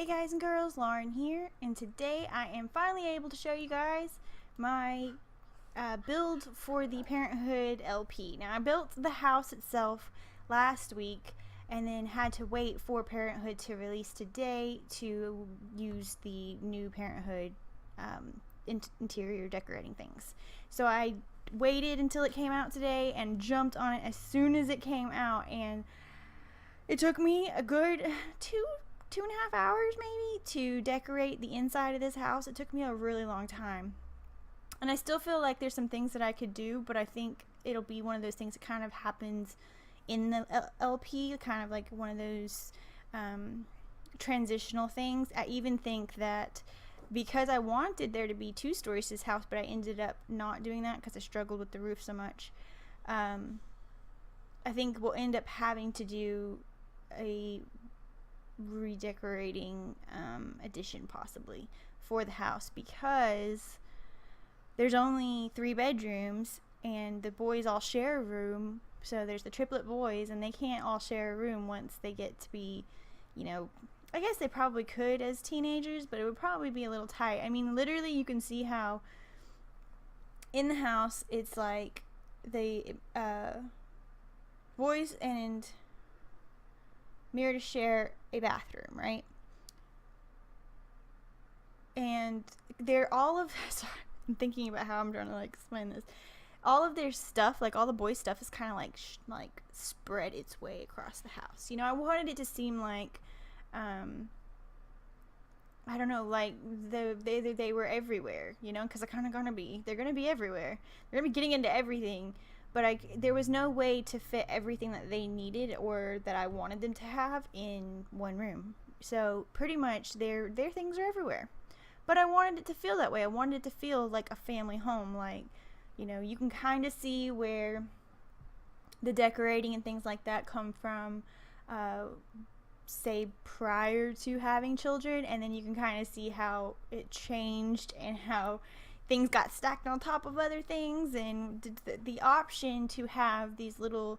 Hey guys and girls, Lauren here, and today I am finally able to show you guys my build for the Parenthood LP. Now I built the house itself last week and then had to wait for Parenthood to release today to use the new Parenthood interior decorating things. So I waited until it came out today and jumped on it as soon as it came out, and it took me a good two and a half hours maybe to decorate the inside of this house. It took me a really long time, and I still feel like there's some things that I could do, but I think it'll be one of those things that kind of happens in the LP, kind of like one of those transitional things. I even think that because I wanted there to be 2 stories to this house, but I ended up not doing that because I struggled with the roof so much. I think we'll end up having to do a redecorating addition possibly for the house, because there's only 3 bedrooms and the boys all share a room. So there's the triplet boys, and they can't all share a room once they get to be, I guess they probably could as teenagers, but it would probably be a little tight. I mean, literally you can see how in the house it's like the boys and Mira share a bathroom, right? And they're all of sorry, I'm thinking about how I'm trying to explain this. All of their stuff, like all the boys' stuff, is kind of like spread its way across the house. I wanted it to seem like I don't know, like they were everywhere, because they're gonna be everywhere. They're gonna be getting into everything. But there was no way to fit everything that they needed or that I wanted them to have in one room. So pretty much their things are everywhere. But I wanted it to feel that way. I wanted it to feel like a family home. Like, you can kind of see where the decorating and things like that come from, say, prior to having children. And then you can kind of see how it changed and how things got stacked on top of other things, and the option to have these little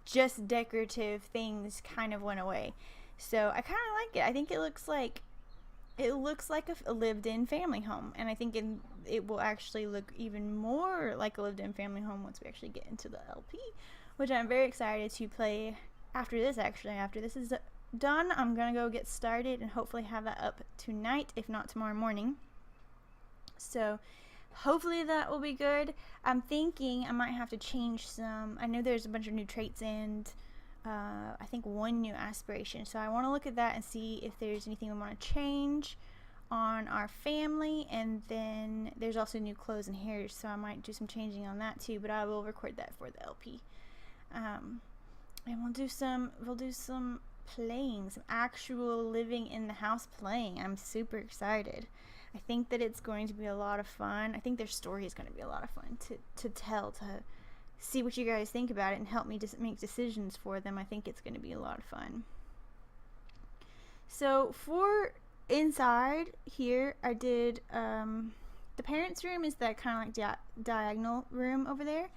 just decorative things kind of went away. So I kind of like it. I think it looks like a lived-in family home, and I think it will actually look even more like a lived-in family home once we actually get into the LP, which I'm very excited to play after this. Actually, after this is done, I'm gonna go get started and hopefully have that up tonight, if not tomorrow morning. So hopefully that will be good. I'm thinking I might have to change some. I know there's a bunch of new traits and I think 1 new aspiration. So I want to look at that and see if there's anything we want to change on our family. And then there's also new clothes and hair, so I might do some changing on that too. But I will record that for the LP. And we'll do some playing, some actual living in the house playing. I'm super excited. I think that it's going to be a lot of fun. I think their story is going to be a lot of fun to tell, to see what you guys think about it and help me just make decisions for them. I think it's going to be a lot of fun. So for inside here, I did the parents' room is that kind of like diagonal room over there,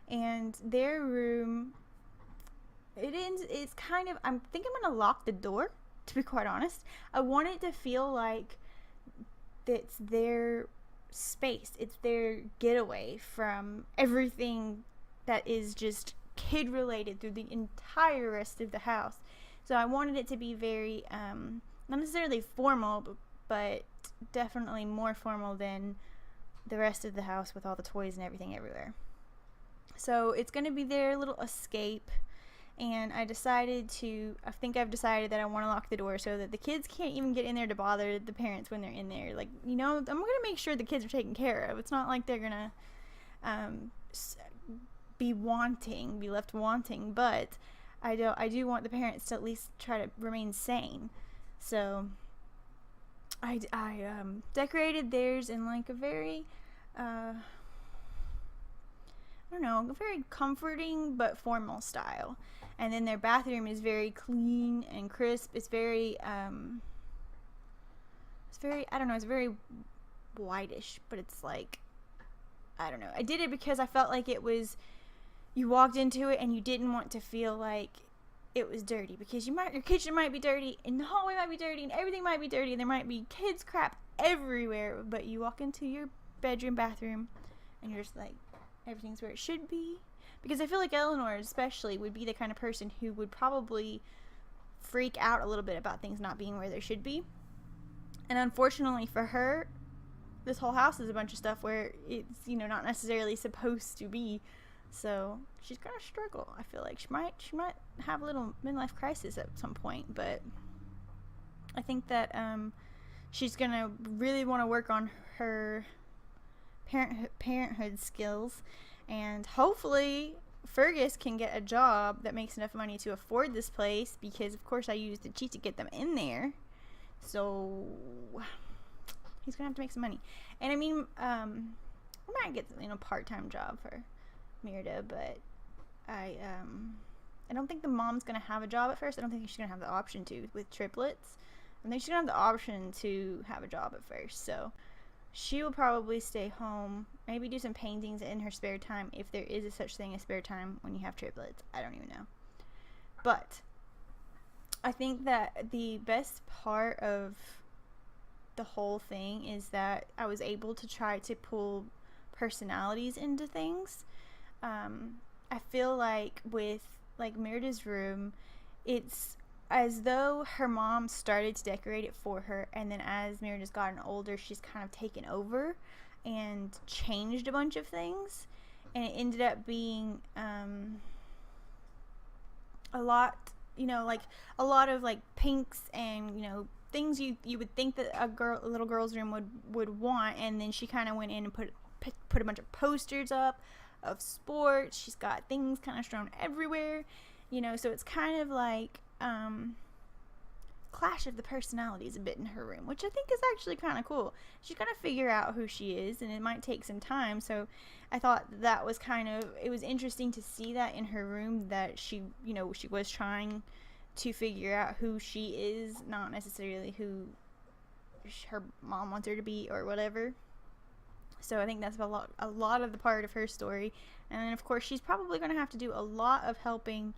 and their room, it's kind of, I think I'm going to lock the door, to be quite honest. I want it to feel like it's their space, it's their getaway from everything that is just kid related through the entire rest of the house. So I wanted it to be very not necessarily formal, but definitely more formal than the rest of the house with all the toys and everything everywhere. So it's going to be their little escape. And I've decided that I want to lock the door so that the kids can't even get in there to bother the parents when they're in there. Like, I'm going to make sure the kids are taken care of. It's not like they're going to be left wanting, but I do want the parents to at least try to remain sane. So I decorated theirs in like a very a very comforting but formal style. And then their bathroom is very clean and crisp. It's very it's very whitish, but it's like, I don't know. I did it because I felt like it was, you walked into it and you didn't want to feel like it was dirty, because your kitchen might be dirty, and the hallway might be dirty, and everything might be dirty, and there might be kids crap everywhere, but you walk into your bedroom, bathroom, and you're just like, everything's where it should be. Because I feel like Eleanor especially would be the kind of person who would probably freak out a little bit about things not being where they should be. And unfortunately for her, this whole house is a bunch of stuff where it's, you know, not necessarily supposed to be. So she's gonna struggle. I feel like she might have a little midlife crisis at some point, but I think that she's gonna really want to work on her parenthood skills, and hopefully Fergus can get a job that makes enough money to afford this place, because of course I used the cheat to get them in there. So he's gonna have to make some money. And I mean, we might get, you know, part-time job for Mirda, but I don't think the mom's gonna have a job at first. I don't think she's gonna have the option to with triplets. I think she's gonna have the option to have a job at first. So she will probably stay home, maybe do some paintings in her spare time, if there is a such thing as spare time when you have triplets. I don't even know. But I think that the best part of the whole thing is that I was able to try to pull personalities into things. I feel like with like Merida's room, it's as though her mom started to decorate it for her, and then as Merida's gotten older, she's kind of taken over and changed a bunch of things, and it ended up being a lot, you know, like a lot of like pinks and, you know, things you would think that a little girl's room would want. And then she kind of went in and put a bunch of posters up of sports. She's got things kind of strewn everywhere, you know, so it's kind of like clash of the personalities a bit in her room, which I think is actually kind of cool. She's got to figure out who she is, and it might take some time. So I thought that was it was interesting to see that in her room, that she, you know, she was trying to figure out who she is, not necessarily who her mom wants her to be or whatever. So I think that's a lot of the part of her story. And then of course she's probably going to have to do a lot of helping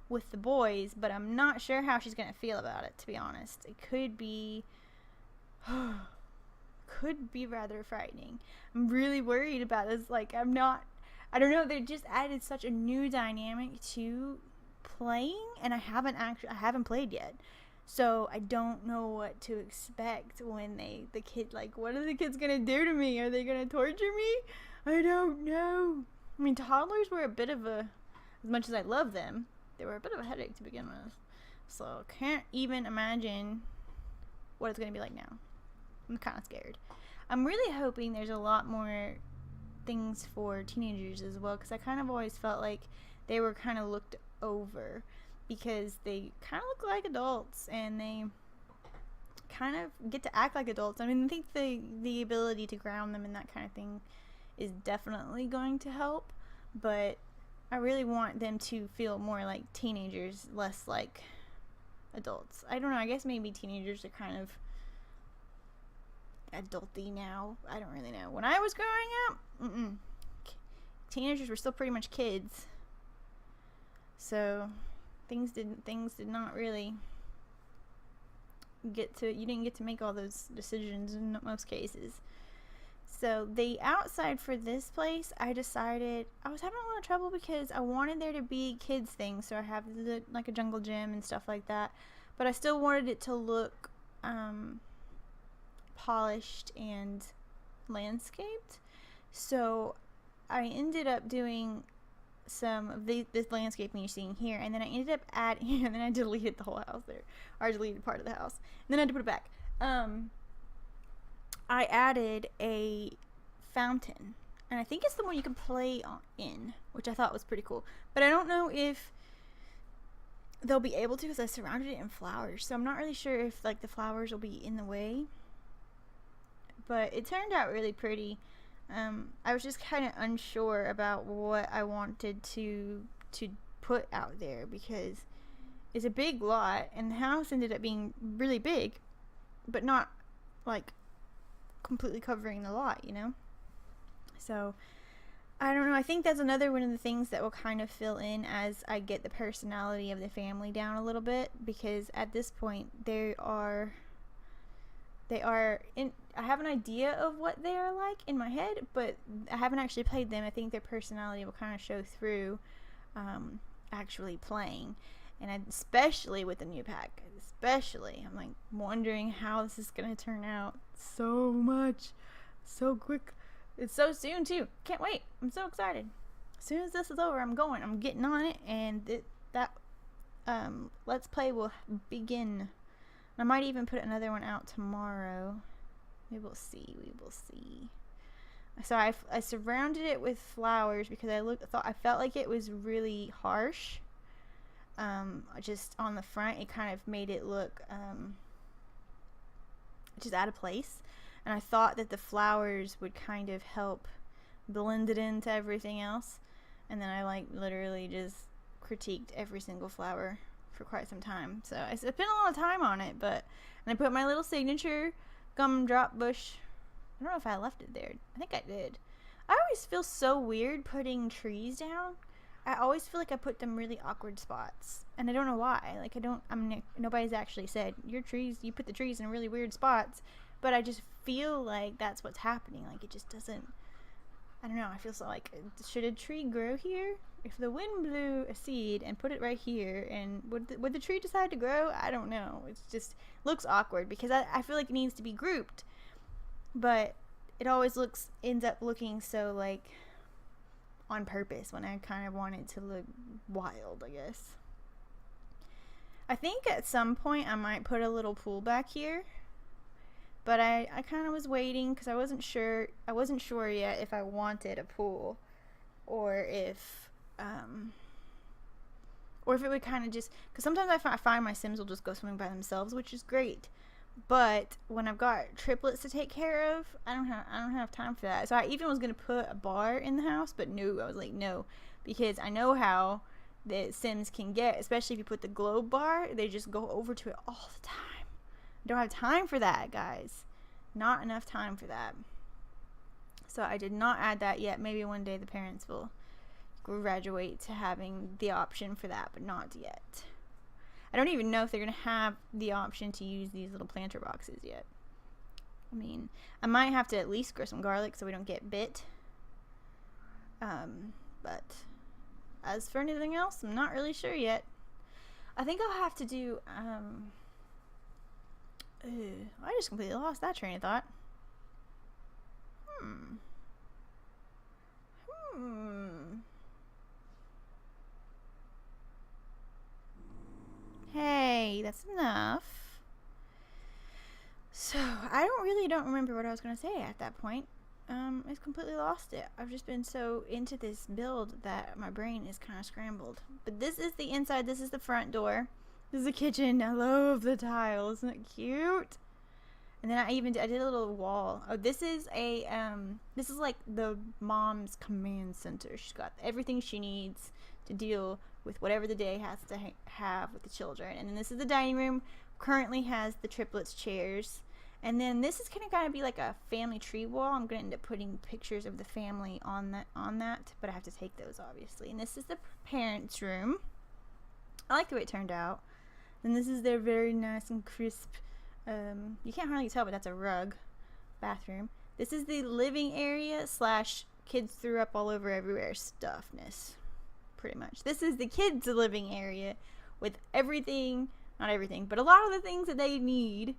with the boys, but I'm not sure how she's going to feel about it, to be honest. It could be rather frightening. I'm really worried about this. Like, I don't know, they just added such a new dynamic to playing, and I haven't played yet. So I don't know what to expect when the kid, like, what are the kids going to do to me? Are they going to torture me? I don't know. I mean, toddlers were a bit of as much as I love them, they were a bit of a headache to begin with. So can't even imagine what it's going to be like now. I'm kind of scared. I'm really hoping there's a lot more things for teenagers as well, because I kind of always felt like they were kind of looked over, because they kind of look like adults and they kind of get to act like adults. I mean, I think the ability to ground them and that kind of thing is definitely going to help, but I really want them to feel more like teenagers, less like adults. I don't know, I guess maybe teenagers are kind of adulty now. I don't really know. When I was growing up, teenagers were still pretty much kids. So things did not really you didn't get to make all those decisions in most cases. So the outside for this place, I decided I was having a lot of trouble because I wanted there to be kids things. So I have like a jungle gym and stuff like that, but I still wanted it to look polished and landscaped. So I ended up doing some of this landscaping you're seeing here, and then I ended up adding, and then I deleted the whole house there, or I deleted part of the house, and then I had to put it back. I added a fountain, and I think it's the one you can play in, which I thought was pretty cool, but I don't know if they'll be able to, because I surrounded it in flowers, so I'm not really sure if like the flowers will be in the way, but it turned out really pretty. I was just kind of unsure about what I wanted to put out there, because it's a big lot, and the house ended up being really big, but not like completely covering the lot, you know? So I don't know. I think that's another one of the things that will kind of fill in as I get the personality of the family down a little bit, because at this point they are in, I have an idea of what they are like in my head, but I haven't actually played them. I think their personality will kind of show through actually playing, and especially with the new pack, I'm like wondering how this is gonna turn out. So much, so quick. It's so soon too. Can't wait. I'm so excited. As soon as this is over, I'm getting on it, and that let's play will begin. I might even put another one out tomorrow. We will see. So I surrounded it with flowers because I felt like it was really harsh. Just on the front, it kind of made it look just out of place. And I thought that the flowers would kind of help blend it into everything else. And then I like literally just critiqued every single flower for quite some time. So I spent a lot of time on it, and I put my little signature gumdrop bush. I don't know if I left it there. I think I did. I always feel so weird putting trees down. I always feel like I put them really awkward spots, and I don't know why. Like nobody's actually said you put the trees in really weird spots. But I just feel like that's what's happening. Like it just doesn't, I don't know, I feel so like, should a tree grow here? If the wind blew a seed and put it right here, and would the tree decide to grow? I don't know. It's just looks awkward because I feel like it needs to be grouped. But it always ends up looking so like on purpose when I kind of want it to look wild, I guess. I think at some point I might put a little pool back here. But I kind of was waiting because I wasn't sure yet if I wanted a pool or if it would kind of just, because sometimes I find my Sims will just go swimming by themselves, which is great. But when I've got triplets to take care of, I don't have time for that. So I even was going to put a bar in the house, but no, I was like, no, because I know how the Sims can get, especially if you put the globe bar, they just go over to it all the time. Don't have time for that, guys. Not enough time for that. So I did not add that yet. Maybe one day the parents will graduate to having the option for that, but not yet. I don't even know if they're going to have the option to use these little planter boxes yet. I mean, I might have to at least grow some garlic so we don't get bit. But as for anything else, I'm not really sure yet. I think I'll have to do, I just completely lost that train of thought. Hey, that's enough. So, I don't remember what I was going to say at that point. I've completely lost it. I've just been so into this build that my brain is kind of scrambled. But this is the inside, this is the front door. This is the kitchen. I love the tile. Isn't it cute? And then I did a little wall. Oh, this is like the mom's command center. She's got everything she needs to deal with whatever the day has to have with the children. And then this is the dining room. Currently has the triplets chairs. And then this is kind of be like a family tree wall. I'm going to end up putting pictures of the family on that, but I have to take those obviously. And this is the parents' room. I like the way it turned out. And this is their very nice and crisp, you can't hardly tell, but that's a rug bathroom. This is the living area / kids threw up all over everywhere stuffness, pretty much. This is the kids' living area with everything, not everything, but a lot of the things that they need.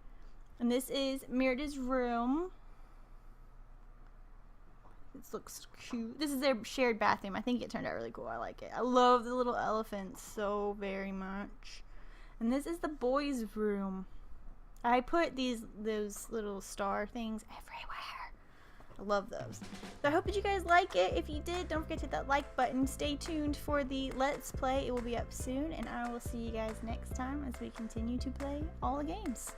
And this is Merida's room. This looks cute. This is their shared bathroom. I think it turned out really cool. I like it. I love the little elephant so very much. And this is the boys' room. I put those little star things everywhere. I love those. So I hope that you guys like it. If you did, don't forget to hit that like button. Stay tuned for the Let's Play. It will be up soon. And I will see you guys next time as we continue to play all the games.